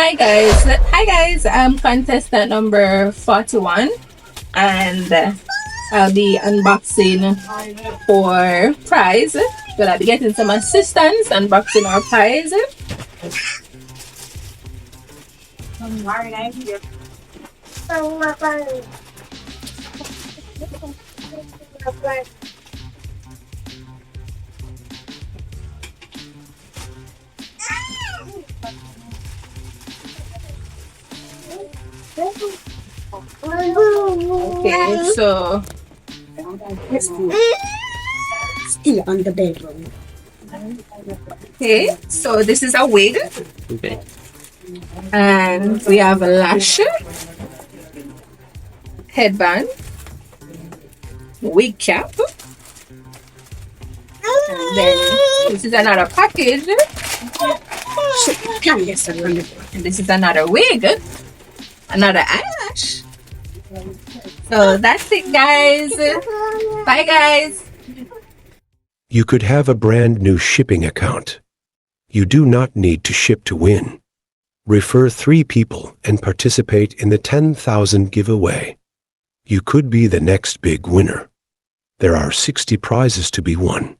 Hi guys, I'm contestant number 41 and I'll be unboxing for prize. But I'll be getting some assistance unboxing our prize. Okay, so Still on the bedroom. okay, so this is a wig. Okay. And we have a lash, headband, wig cap. And then this is another package. Can get some on the And this is another wig, another eyelash. So that's it, guys. Bye, guys. You could have a brand new shipping account. You do not need to ship to win. Refer 3 people and participate in the 10,000 giveaway. You could be the next big winner. There are 60 prizes to be won.